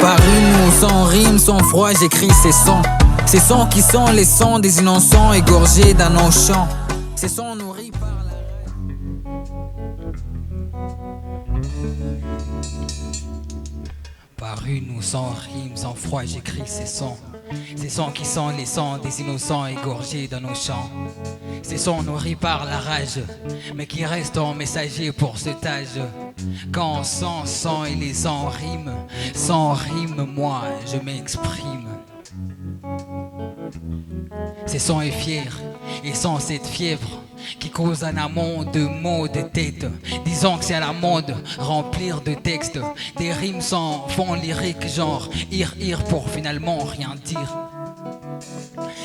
Par une ou sans rime, sans froid, j'écris ces sons. Ces sons qui sont les sons des innocents égorgés dans nos champs. Ces sons nourris par la... Par une ou sans rime, sans froid, j'écris ces sons. Ces sons qui sont les sons des innocents égorgés dans nos champs. Ces sons nourris par la rage, mais qui restent en messager pour cet âge. Quand sans et les sans rime, moi je m'exprime. Ces sons est fiers et sans cette fièvre qui cause un amont de mots de tête. Disons que c'est à la mode remplir de textes des rimes sans fond lyrique, genre ir pour finalement rien dire.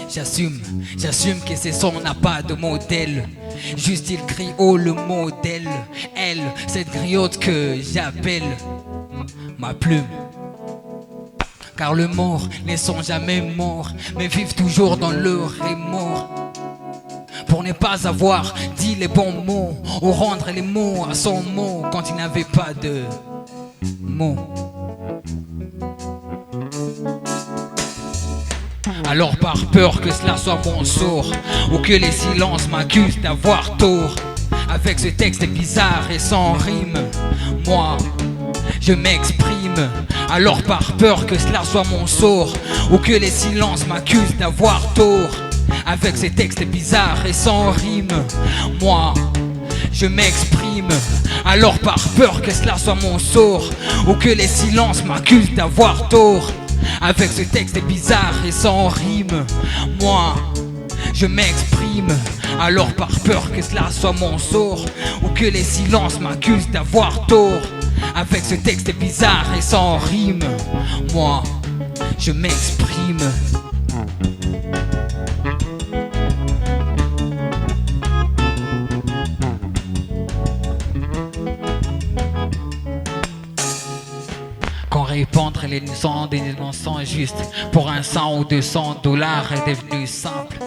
J'assume que ces sons n'a pas de modèle. Juste il crie haut le modèle. Elle, cette griotte que j'appelle ma plume. Car le mort ne sont jamais morts, mais vivent toujours dans leur remords. Pour ne pas avoir dit les bons mots, ou rendre les mots à son mot quand il n'avait pas de mots. Alors par peur que cela soit mon sort, ou que les silences m'accusent d'avoir tort, avec ce texte bizarre et sans rime, moi je m'exprime. Alors par peur que cela soit mon sort, ou que les silences m'accusent d'avoir tort, avec ces textes bizarres et sans rime, moi je m'exprime. Alors par peur que cela soit mon sort, ou que les silences m'accusent d'avoir tort, avec ce texte bizarre et sans rime, moi je m'exprime. Alors par peur que cela soit mon sort, ou que les silences m'accusent d'avoir tort, avec ce texte bizarre et sans rime, moi je m'exprime. Quand répandre les sons des innocents juste pour un 100 ou 200 dollars est devenu simple.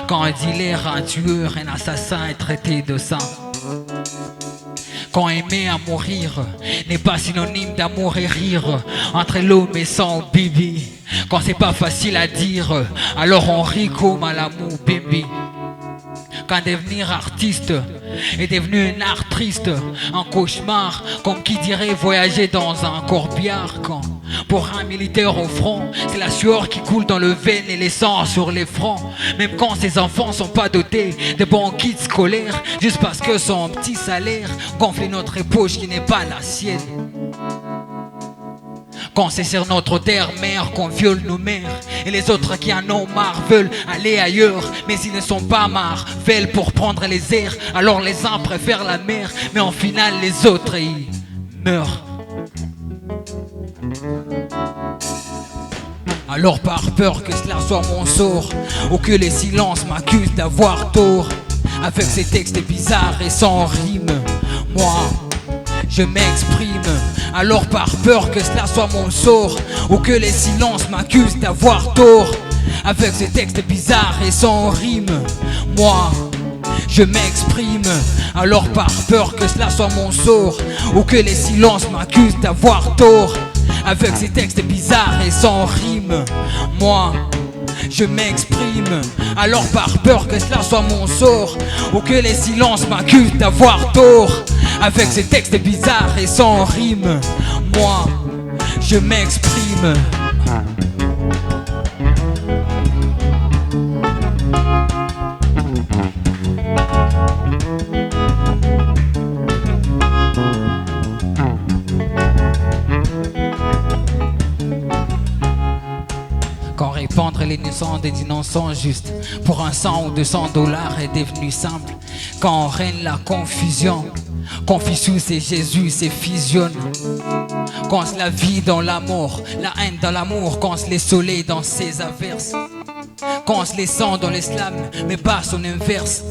Quand un dealer, un tueur, un assassin est traité de saint. Quand aimer à mourir n'est pas synonyme d'amour et rire entre l'homme et son bibi. Quand c'est pas facile à dire, alors on rit comme à l'amour baby. Quand devenir artiste est devenu un art triste, un cauchemar, comme qui dirait voyager dans un corbillard. Quand pour un militaire au front, c'est la sueur qui coule dans le veine et les sangs sur les fronts. Même quand ses enfants sont pas dotés de bons kits scolaires, juste parce que son petit salaire gonfle notre poche qui n'est pas la sienne. Quand c'est sur notre terre-mère qu'on viole nos mères, et les autres qui en ont marre veulent aller ailleurs, mais ils ne sont pas Marvel pour prendre les airs. Alors les uns préfèrent la mer, mais en final les autres ils meurent. Alors par peur que cela soit mon sort, ou que les silences m'accusent d'avoir tort, avec ces textes bizarres et sans rime, moi je m'exprime. Alors par peur que cela soit mon sort, ou que les silences m'accusent d'avoir tort, avec ces textes bizarres et sans rime, moi je m'exprime. Alors par peur que cela soit mon sort, ou que les silences m'accusent d'avoir tort, avec ces textes bizarres et sans rime, moi je m'exprime. Alors par peur que cela soit mon sort, ou que les silences m'accusent d'avoir tort, avec ces textes bizarres et sans rime, moi je m'exprime. Quand répandre les naissances des innocents juste pour un 100 ou 200 dollars est devenu simple. Quand règne la confusion, Confucius et Jésus se fusionnent. Quand la vie dans la mort, la haine dans l'amour, quand les soleils dans ses averses, quand les sangs dans l'islam, mais pas son inverse.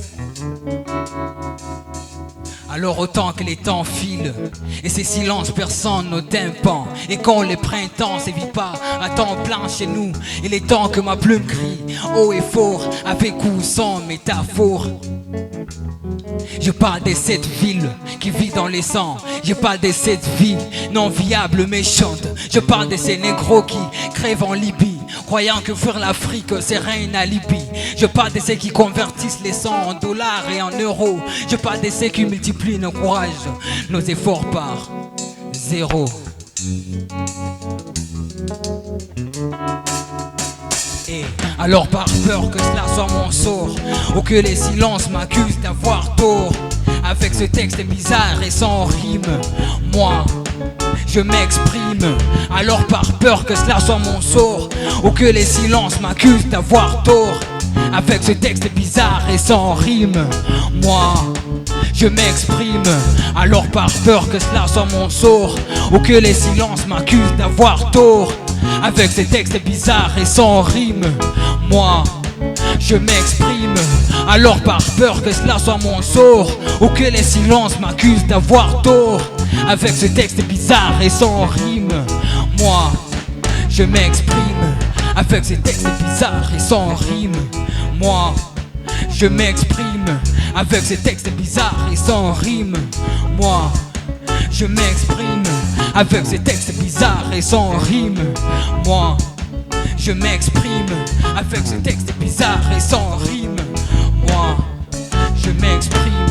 Alors autant que les temps filent et ces silences perçant nos tympans, et quand le printemps ne vit pas à temps plein chez nous, il est temps que ma plume crie haut et fort avec ou sans métaphore. Je parle de cette ville qui vit dans les sangs. Je parle de cette vie non viable, méchante. Je parle de ces négros qui crèvent en Libye, croyant que fuir l'Afrique serait une alibi. Je parle de ceux qui convertissent les sangs en dollars et en euros. Je parle de ceux qui multiplient nos courages, nos efforts par zéro. Et alors par peur que cela soit mon sort, ou que les silences m'accusent d'avoir tort, avec ce texte bizarre et sans rime, moi je m'exprime. Alors par peur que cela soit mon sort, ou que les silences m'accusent d'avoir tort, avec ce texte bizarre et sans rime, moi je m'exprime. Alors par peur que cela soit mon sort, ou que les silences m'accusent d'avoir tort, avec ces textes bizarres et sans rime, moi je m'exprime. Alors par peur que cela soit mon sort, ou que les silences m'accusent d'avoir tort, avec ce texte bizarre et sans rime, moi je m'exprime. Avec ces textes bizarres et sans rime, moi je m'exprime. Avec ces textes bizarres et sans rime, moi je m'exprime. Avec ces textes bizarres et sans rime, moi je m'exprime. Avec ces textes bizarres et sans rime, moi je m'exprime.